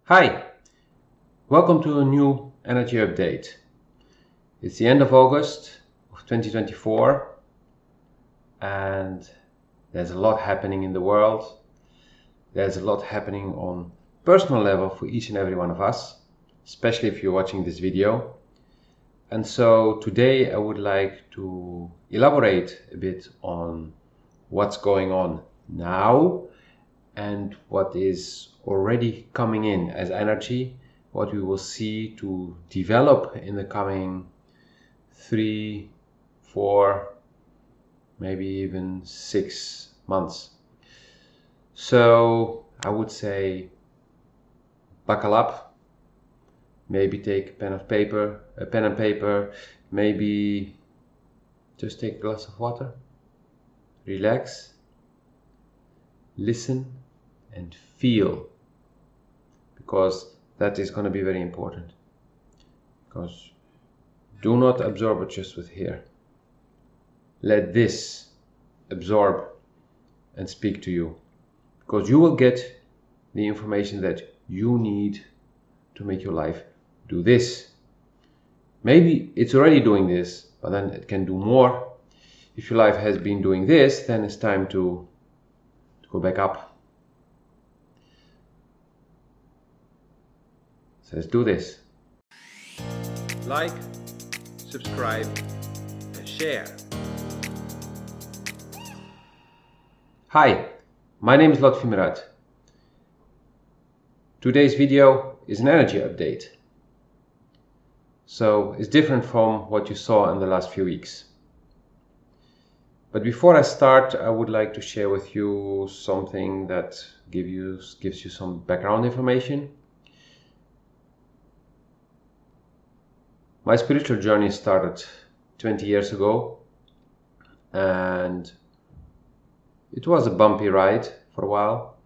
Hi, welcome to a new energy update. It's the end of August of 2024 and there's a lot happening in the world. There's a lot happening on personal level for each and every one of us, especially if you're watching this video. And so today I would like to elaborate a bit on what's going on now and what is already coming in as energy, what we will see to develop in the coming 3, 4, maybe even 6 months. So I would say buckle up, maybe take a pen and paper, maybe just take a glass of water, relax, listen and feel, because that is going to be very important. Because do not absorb it just with here. Let this absorb and speak to you, because you will get the information that you need to make your life do this. Maybe it's already doing this, but then it can do more. If your life has been doing this, then it's time to go back up. So let's do this. Like, subscribe, and share. Hi, my name is Lotfi Murat. Today's video is an energy update. So it's different from what you saw in the last few weeks. But before I start, I would like to share with you something that gives you some background information. My spiritual journey started 20 years ago, and it was a bumpy ride for a while.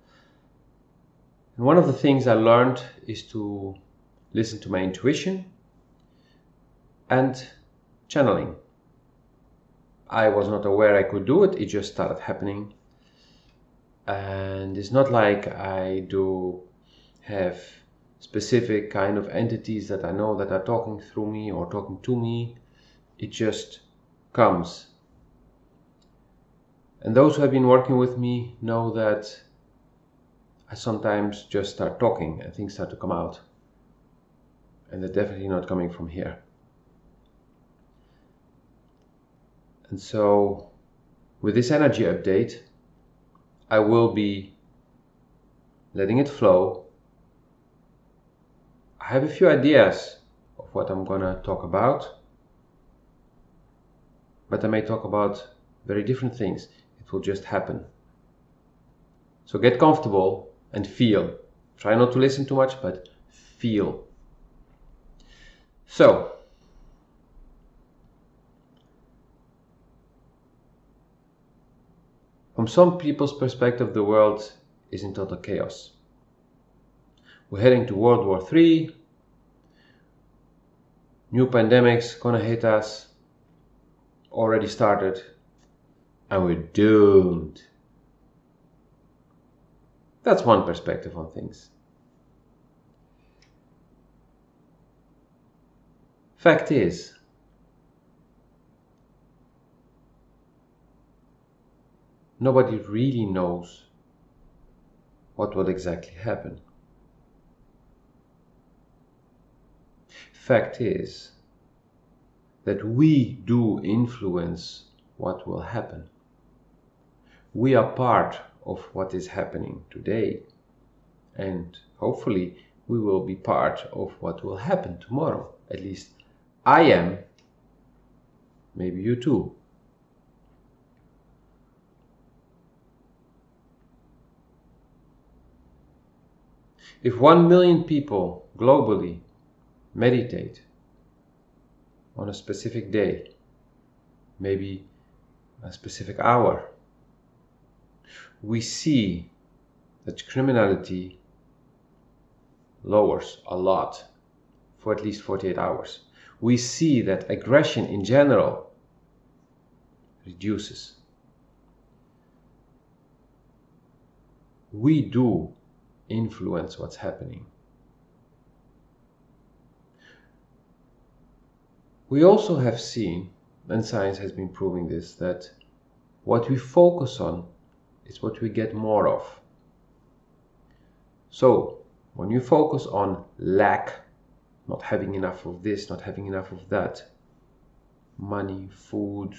And one of the things I learned is to listen to my intuition and channeling. I was not aware I could do it, it just started happening. And it's not like I do have specific kind of entities that I know that are talking through me or talking to me. It just comes. And those who have been working with me know that I sometimes just start talking and things start to come out. And they're definitely not coming from here. And so with this energy update, I will be letting it flow. I have a few ideas of what I'm gonna talk about, but I may talk about very different things. It will just happen. So get comfortable and feel. Try not to listen too much, but feel. So, from some people's perspective, the world is in total chaos. We're heading to World War III. New pandemics gonna hit us. Already started. And we're doomed. That's one perspective on things. Fact is, nobody really knows what will exactly happen. Fact is that we do influence what will happen. We are part of what is happening today, and hopefully we will be part of what will happen tomorrow. At least I am, maybe you too. If 1 million people globally meditate on a specific day, maybe a specific hour, we see that criminality lowers a lot for at least 48 hours. We see that aggression in general reduces. We do influence what's happening. We also have seen, and science has been proving this, that what we focus on is what we get more of. So, when you focus on lack, not having enough of this, not having enough of that, money, food,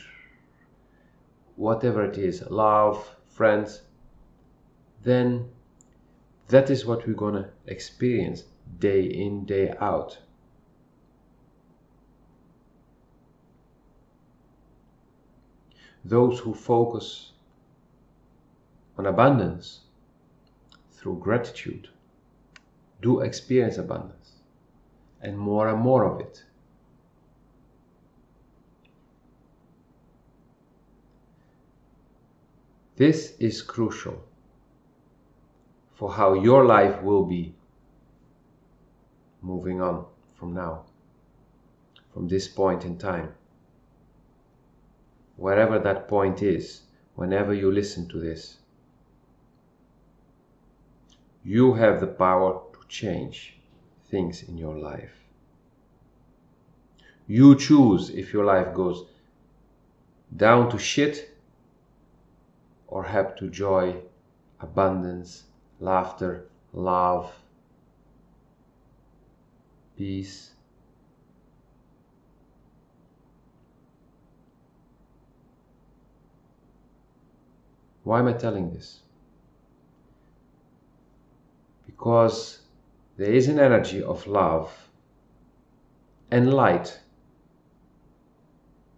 whatever it is, love, friends, then that is what we're gonna experience day in, day out. Those who focus on abundance through gratitude do experience abundance and more of it. This is crucial for how your life will be moving on from now, from this point in time. Wherever that point is, whenever you listen to this, you have the power to change things in your life. You choose if your life goes down to shit or up to joy, abundance, laughter, love, peace. Why am I telling this? Because there is an energy of love and light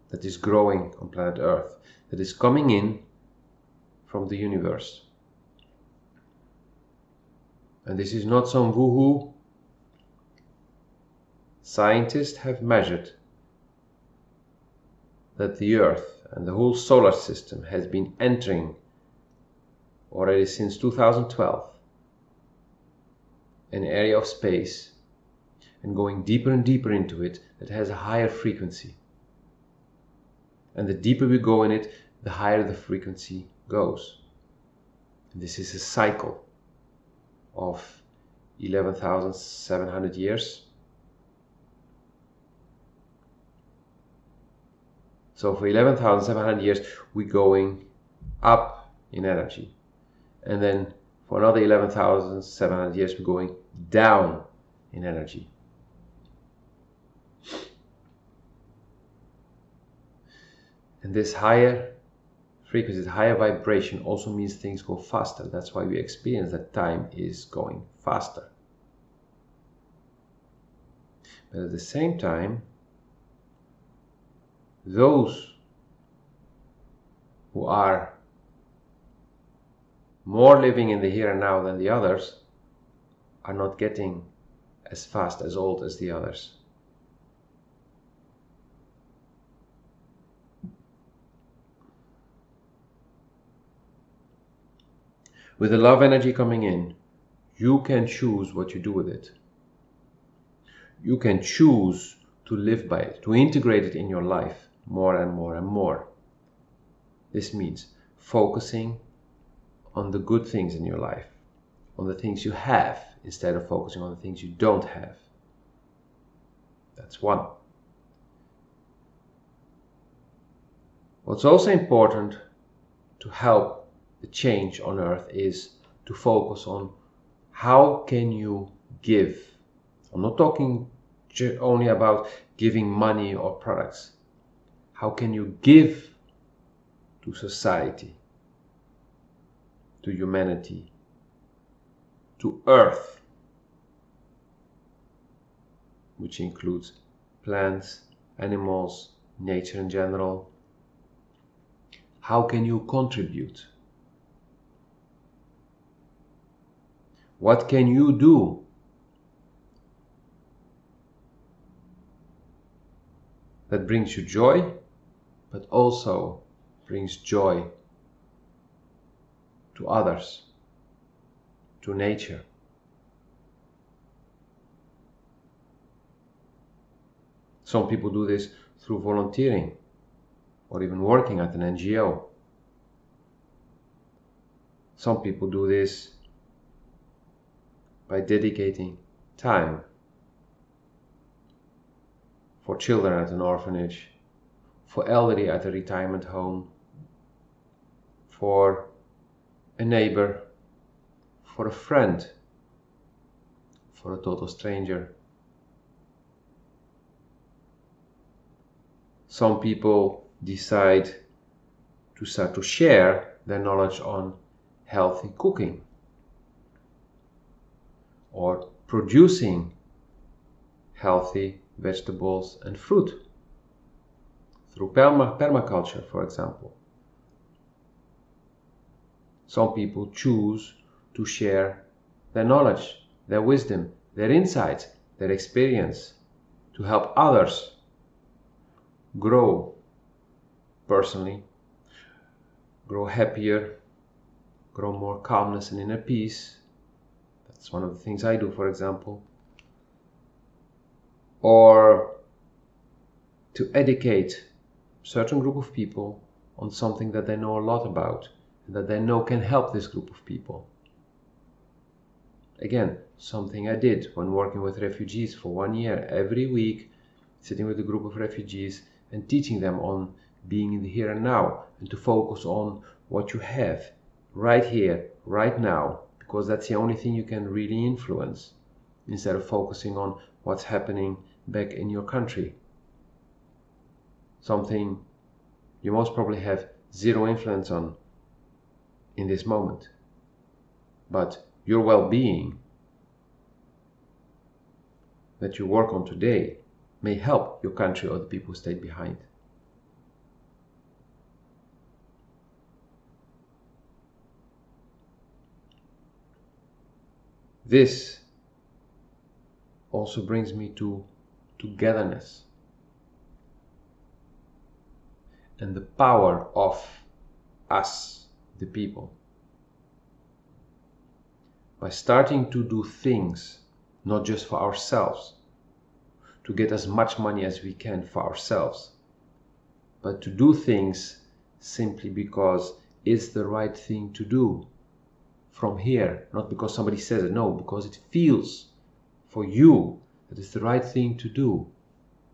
that is growing on planet Earth, that is coming in from the universe. And this is not some woohoo. Scientists have measured that the Earth and the whole solar system has been entering already since 2012 an area of space and going deeper and deeper into it that has a higher frequency. And the deeper we go in it, the higher the frequency goes. And this is a cycle of 11,700 years. So for 11,700 years, we're going up in energy. And then for another 11,700 years, we're going down in energy. And this higher frequency, this higher vibration also means things go faster. That's why we experience that time is going faster. But at the same time, those who are more living in the here and now than the others are not getting as fast, as old as the others. With the love energy coming in, you can choose what you do with it. You can choose to live by it, to integrate it in your life more and more and more. This means focusing on the good things in your life, on the things you have, instead of focusing on the things you don't have. That's one. What's also important to help the change on Earth is to focus on how can you give. I'm not talking only about giving money or products. How can you give to society, to humanity, to Earth, which includes plants, animals, nature in general? How can you contribute? What can you do that brings you joy, but also brings joy to others, to nature? Some people do this through volunteering or even working at an NGO. Some people do this by dedicating time for children at an orphanage, for elderly at a retirement home, for a neighbor, for a friend, for a total stranger. Some people decide to start to share their knowledge on healthy cooking or producing healthy vegetables and fruit through permaculture, for example. Some people choose to share their knowledge, their wisdom, their insights, their experience to help others grow personally, grow happier, grow more calmness and inner peace. That's one of the things I do, for example. Or to educate a certain group of people on something that they know a lot about and that they know can help this group of people. Again, something I did when working with refugees for 1 year, every week, sitting with a group of refugees and teaching them on being in the here and now, and to focus on what you have right here, right now, because that's the only thing you can really influence, instead of focusing on what's happening back in your country. Something you most probably have zero influence on in this moment. But your well-being that you work on today may help your country or the people who stayed behind. This also brings me to togetherness and the power of us, the people. By starting to do things not just for ourselves, to get as much money as we can for ourselves, but to do things simply because it's the right thing to do from here, not because somebody says it, no, because it feels for you that it's the right thing to do.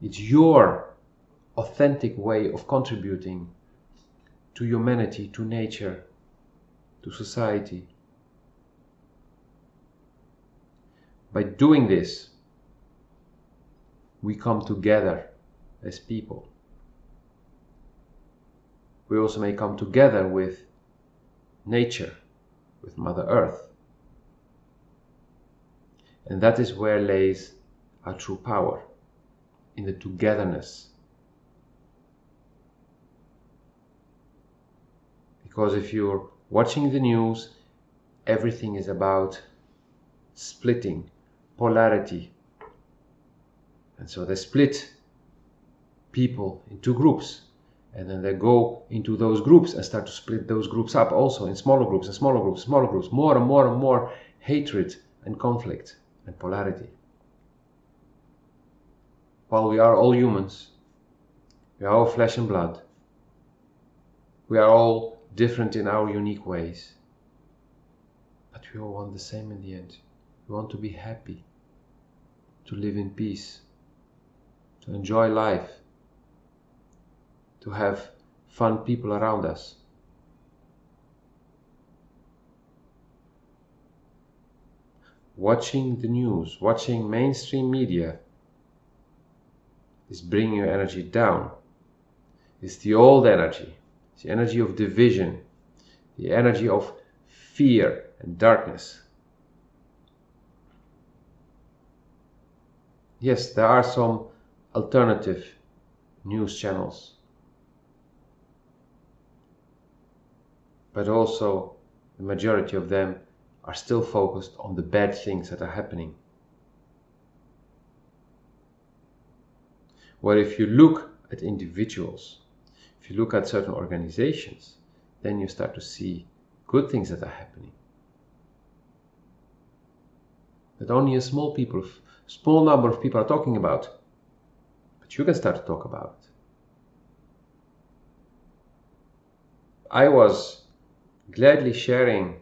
It's your authentic way of contributing to humanity, to nature, to society. By doing this, we come together as people. We also may come together with nature, with Mother Earth. And that is where lays our true power, in the togetherness. Because if you're watching the news, everything is about splitting, polarity. And so they split people into groups, and then they go into those groups and start to split those groups up also in smaller groups and smaller groups, smaller groups, more and more and more hatred and conflict and polarity. While we are all humans, we are all flesh and blood, we are all different in our unique ways, but we all want the same in the end. We want to be happy, to live in peace, to enjoy life, to have fun people around us. Watching the news, watching mainstream media is bringing your energy down. It's the old energy. It's the energy of division, the energy of fear and darkness. Yes, there are some alternative news channels, but also the majority of them are still focused on the bad things that are happening. Where if you look at individuals, if you look at certain organizations, then you start to see good things that are happening. That only a small number of people are talking about, but you can start to talk about it. I was gladly sharing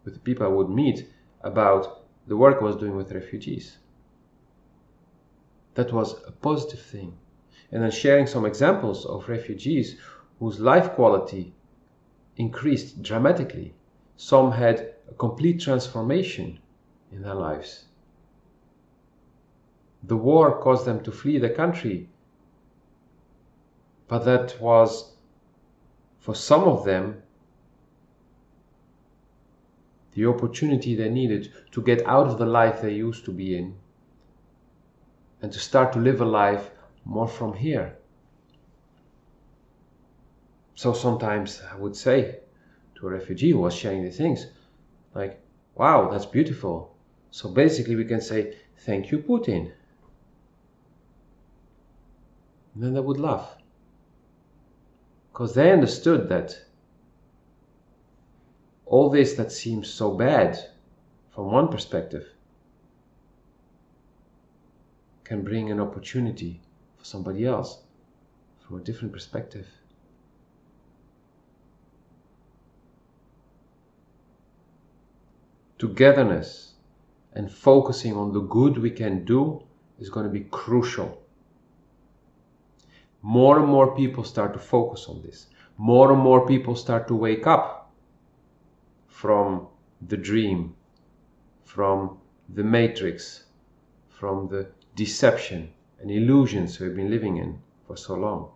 with the people I would meet about the work I was doing with refugees. That was a positive thing. and then sharing some examples of refugees whose life quality increased dramatically. Some had a complete transformation in their lives. The war caused them to flee the country, but that was, for some of them, the opportunity they needed to get out of the life they used to be in and to start to live a life more from here. So sometimes I would say to a refugee who was sharing these things, like, wow, that's beautiful. So basically we can say, thank you, Putin. And then they would laugh. Because they understood that all this that seems so bad from one perspective can bring an opportunity for somebody else from a different perspective. Togetherness and focusing on the good we can do is going to be crucial. More and more people start to focus on this. More and more people start to wake up from the dream, from the matrix, from the deception and illusions we've been living in for so long.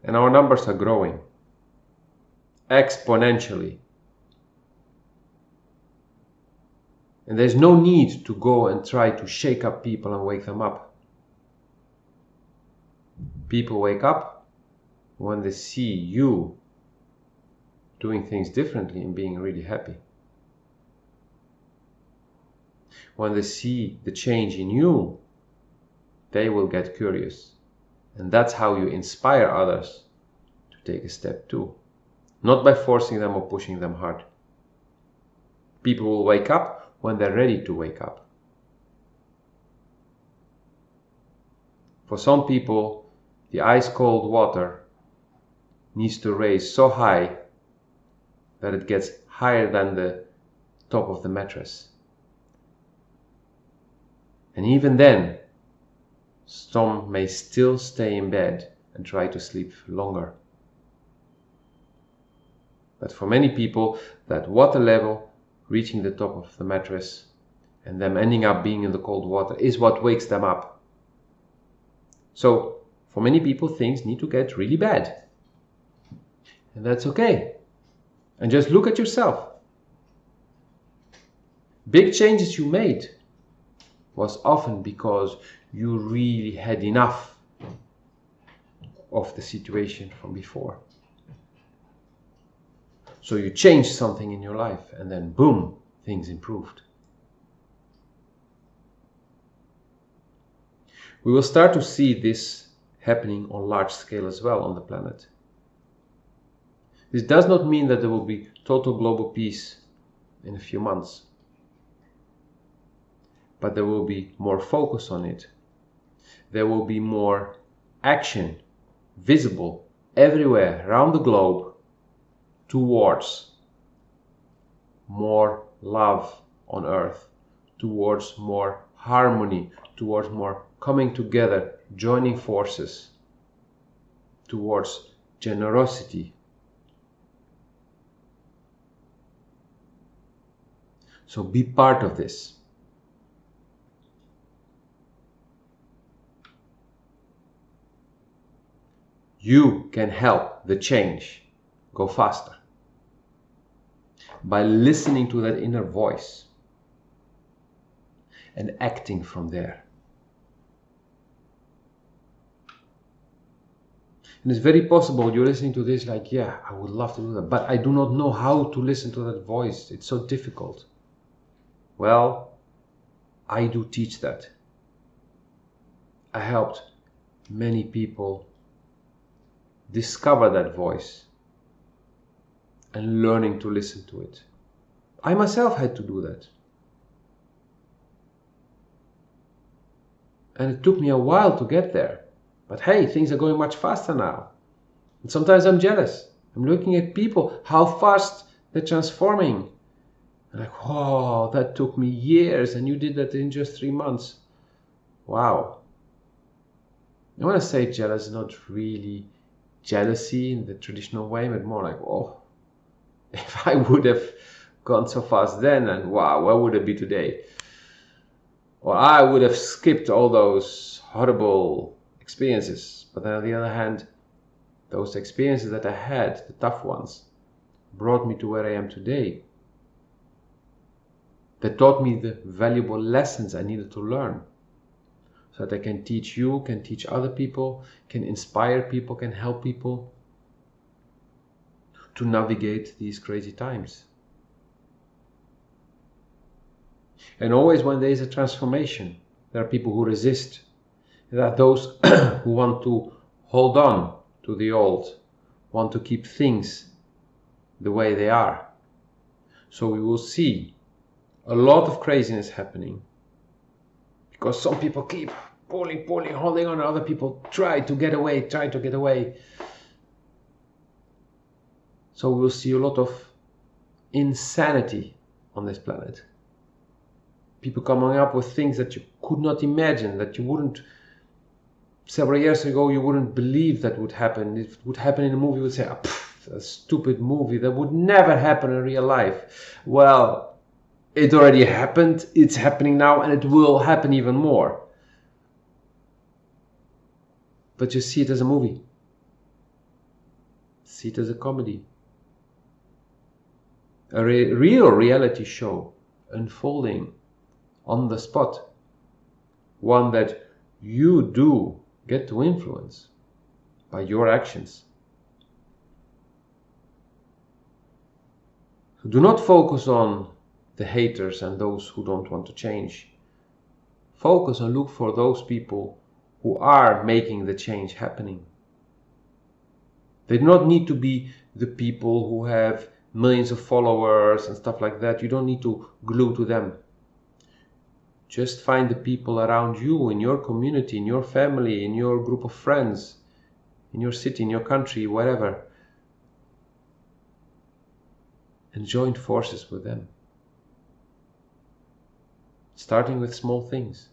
And our numbers are growing exponentially. And there's no need to go and try to shake up people and wake them up. People wake up when they see you doing things differently and being really happy. When they see the change in you, they will get curious. And that's how you inspire others to take a step too. Not by forcing them or pushing them hard. People will wake up when they're ready to wake up. For some people, the ice-cold water needs to raise so high that it gets higher than the top of the mattress. And even then, some may still stay in bed and try to sleep longer. But for many people, that water level reaching the top of the mattress and them ending up being in the cold water is what wakes them up. So for many people, things need to get really bad. And that's okay. And just look at yourself. Big changes you made was often because you really had enough of the situation from before. So you changed something in your life and then boom, things improved. We will start to see this happening on large scale as well on the planet. This does not mean that there will be total global peace in a few months, but there will be more focus on it. There will be more action visible everywhere around the globe towards more love on earth, towards more harmony, towards more coming together, joining forces, towards generosity. So be part of this. You can help the change go faster by listening to that inner voice and acting from there. And it's very possible you're listening to this like, yeah, I would love to do that, but I do not know how to listen to that voice. It's so difficult. Well, I do teach that. I helped many people discover that voice and learning to listen to it. I myself had to do that. And it took me a while to get there. But hey, things are going much faster now. And sometimes I'm jealous. I'm looking at people, how fast they're transforming. And like, oh, that took me years and you did that in just 3 months. Wow. I want to say jealous, not really jealousy in the traditional way, but more like, oh, if I would have gone so fast then, and wow, where would I be today? Or I would have skipped all those horrible experiences. But then on the other hand, those experiences that I had, the tough ones, brought me to where I am today. That taught me the valuable lessons I needed to learn. So that I can teach you, can teach other people, can inspire people, can help people to navigate these crazy times. And always when there is a transformation, there are people who resist. There are those who want to hold on to the old, want to keep things the way they are. So we will see a lot of craziness happening because some people keep pulling, holding on, and other people try to get away. So we'll see a lot of insanity on this planet. People coming up with things that you could not imagine, that you wouldn't, several years ago, you wouldn't believe that would happen. If it would happen in a movie, you would say, a stupid movie, that would never happen in real life. Well, it already happened, it's happening now, and it will happen even more. But just see it as a movie. See it as a comedy. A real reality show unfolding on the spot. One that you do get to influence by your actions. So do not focus on the haters and those who don't want to change. Focus and look for those people who are making the change happening. They do not need to be the people who have millions of followers and stuff like that. You don't need to glue to them. Just find the people around you, in your community, in your family, in your group of friends, in your city, in your country, wherever, and join forces with them. Starting with small things.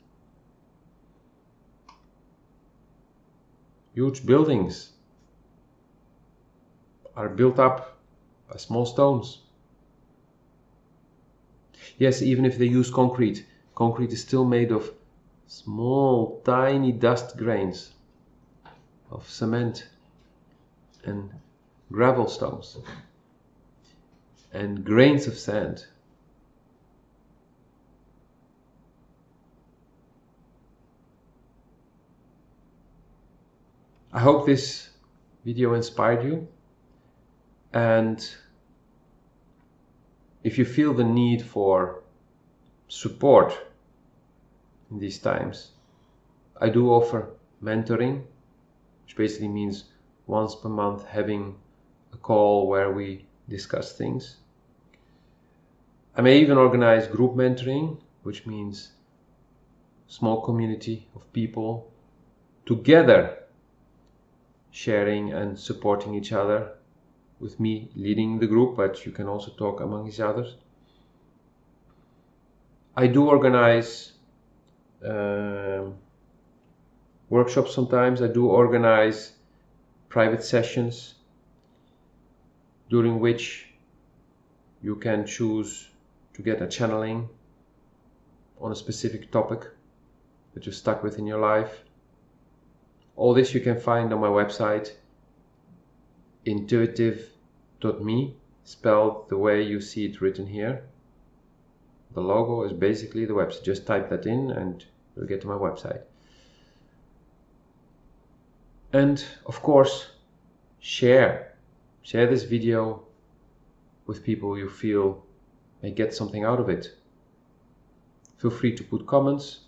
Huge buildings are built up by small stones. Yes, even if they use concrete, concrete is still made of small, tiny dust grains of cement and gravel stones and grains of sand. I hope this video inspired you, and if you feel the need for support in these times, I do offer mentoring, which basically means once per month having a call where we discuss things. I may even organize group mentoring, which means small community of people together sharing and supporting each other, with me leading the group, but you can also talk among each other. I do organize workshops sometimes. I do organize private sessions during which you can choose to get a channeling on a specific topic that you're stuck with in your life. All this you can find on my website, intuitiv.me, spelled the way you see it written here. The logo is basically the website. Just type that in and you'll get to my website. And of course, share this video with people you feel may get something out of it. Feel free to put comments.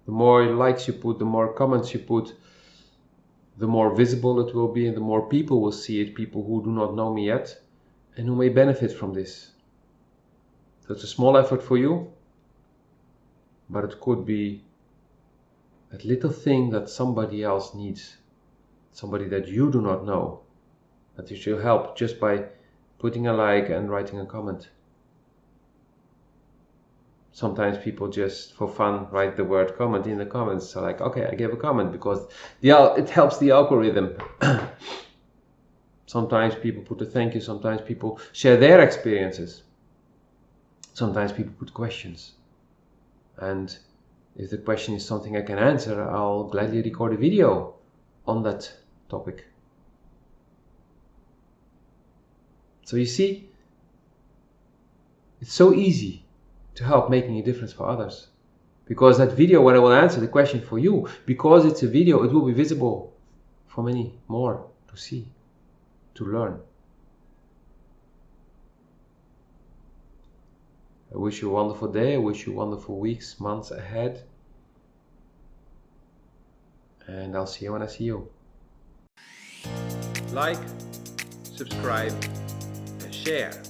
The more likes you put, the more comments you put, the more visible it will be and the more people will see it, people who do not know me yet and who may benefit from this. So it's a small effort for you, but it could be that little thing that somebody else needs, somebody that you do not know, that you should help just by putting a like and writing a comment. Sometimes people just for fun write the word comment in the comments. So like, okay, I gave a comment because it helps the algorithm. Sometimes people put a thank you, sometimes people share their experiences. Sometimes people put questions. And if the question is something I can answer, I'll gladly record a video on that topic. So you see, it's so easy to help making a difference for others. Because that video where I will answer the question for you, because it's a video, it will be visible for many more to see, to learn. I wish you a wonderful day. I wish you wonderful weeks, months ahead. And I'll see you when I see you. Like, subscribe, and share.